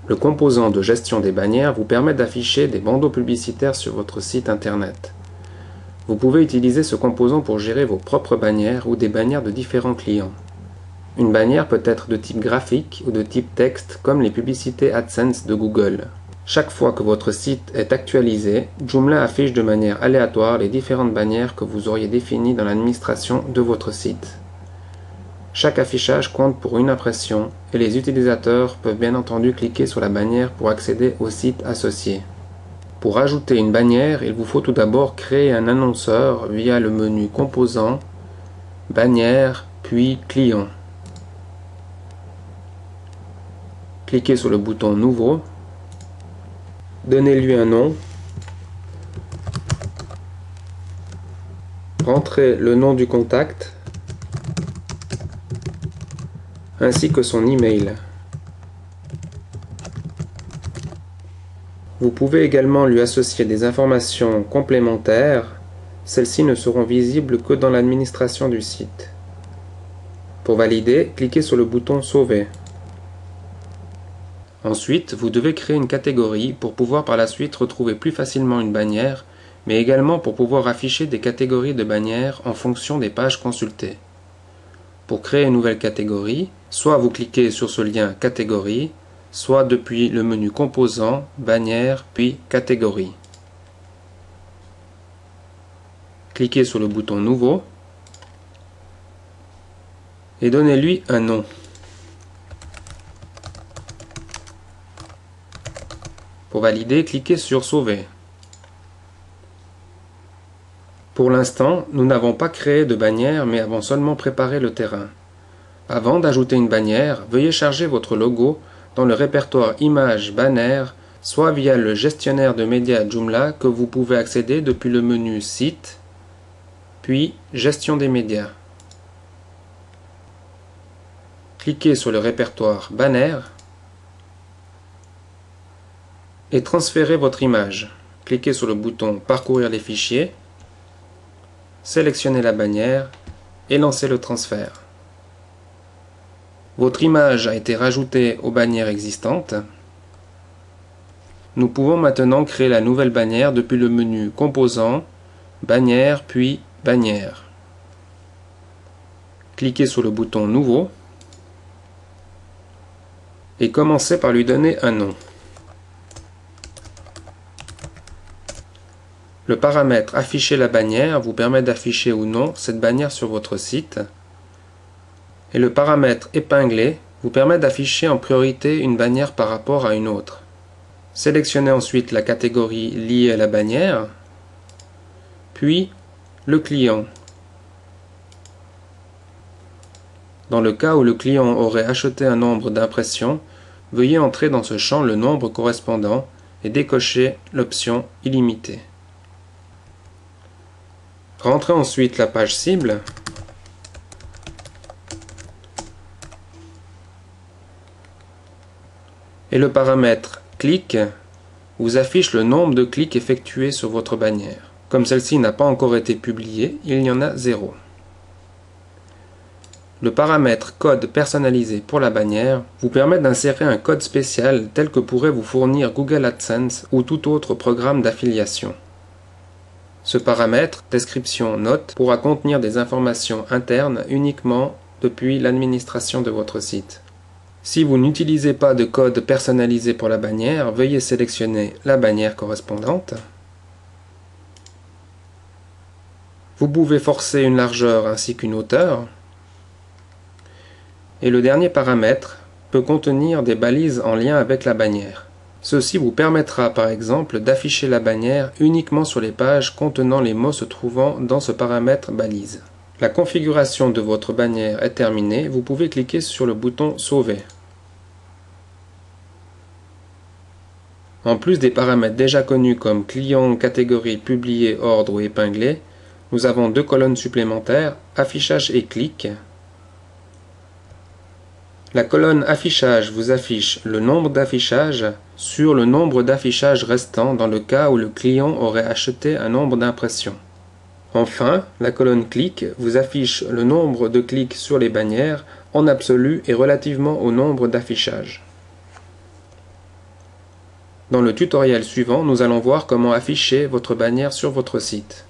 Le composant de gestion des bannières vous permet d'afficher des bandeaux publicitaires sur votre site internet. Vous pouvez utiliser ce composant pour gérer vos propres bannières ou des bannières de différents clients. Une bannière peut être de type graphique ou de type texte comme les publicités AdSense de Google. Chaque fois que votre site est actualisé, Joomla affiche de manière aléatoire les différentes bannières que vous auriez définies dans l'administration de votre site. Chaque affichage compte pour une impression et les utilisateurs peuvent bien entendu cliquer sur la bannière pour accéder au site associé. Pour ajouter une bannière, il vous faut tout d'abord créer un annonceur via le menu Composants, Bannière, puis Client. Cliquez sur le bouton Nouveau. Donnez-lui un nom. Rentrez le nom du contact ainsi que son email. Vous pouvez également lui associer des informations complémentaires. Celles-ci ne seront visibles que dans l'administration du site. Pour valider, cliquez sur le bouton Sauver. Ensuite, vous devez créer une catégorie pour pouvoir par la suite retrouver plus facilement une bannière, mais également pour pouvoir afficher des catégories de bannières en fonction des pages consultées. Pour créer une nouvelle catégorie, soit vous cliquez sur ce lien Catégorie, soit depuis le menu Composants, Bannière, puis Catégorie. Cliquez sur le bouton Nouveau et donnez-lui un nom. Pour valider, cliquez sur Sauver. Pour l'instant, nous n'avons pas créé de bannière mais avons seulement préparé le terrain. Avant d'ajouter une bannière, veuillez charger votre logo dans le répertoire Images Banner, soit via le gestionnaire de médias Joomla que vous pouvez accéder depuis le menu Site, puis Gestion des médias. Cliquez sur le répertoire Banner et transférez votre image. Cliquez sur le bouton Parcourir les fichiers, sélectionnez la bannière et lancez le transfert. Votre image a été rajoutée aux bannières existantes. Nous pouvons maintenant créer la nouvelle bannière depuis le menu Composants, Bannière, puis Bannière. Cliquez sur le bouton Nouveau et commencez par lui donner un nom. Le paramètre Afficher la bannière vous permet d'afficher ou non cette bannière sur votre site. Et le paramètre Épingler vous permet d'afficher en priorité une bannière par rapport à une autre. Sélectionnez ensuite la catégorie liée à la bannière, puis le client. Dans le cas où le client aurait acheté un nombre d'impressions, veuillez entrer dans ce champ le nombre correspondant et décocher l'option Illimité. Rentrez ensuite la page cible et le paramètre clic vous affiche le nombre de clics effectués sur votre bannière. Comme celle-ci n'a pas encore été publiée, il y en a 0. Le paramètre code personnalisé pour la bannière vous permet d'insérer un code spécial tel que pourrait vous fournir Google AdSense ou tout autre programme d'affiliation. Ce paramètre, description note, pourra contenir des informations internes uniquement depuis l'administration de votre site. Si vous n'utilisez pas de code personnalisé pour la bannière, veuillez sélectionner la bannière correspondante. Vous pouvez forcer une largeur ainsi qu'une hauteur. Et le dernier paramètre peut contenir des balises en lien avec la bannière. Ceci vous permettra par exemple d'afficher la bannière uniquement sur les pages contenant les mots se trouvant dans ce paramètre balise. La configuration de votre bannière est terminée, vous pouvez cliquer sur le bouton Sauver. En plus des paramètres déjà connus comme client, catégorie, publié, ordre ou épinglé, nous avons deux colonnes supplémentaires, affichage et clic. La colonne affichage vous affiche le nombre d'affichages sur le nombre d'affichages restants dans le cas où le client aurait acheté un nombre d'impressions. Enfin, la colonne clic vous affiche le nombre de clics sur les bannières en absolu et relativement au nombre d'affichages. Dans le tutoriel suivant, nous allons voir comment afficher votre bannière sur votre site.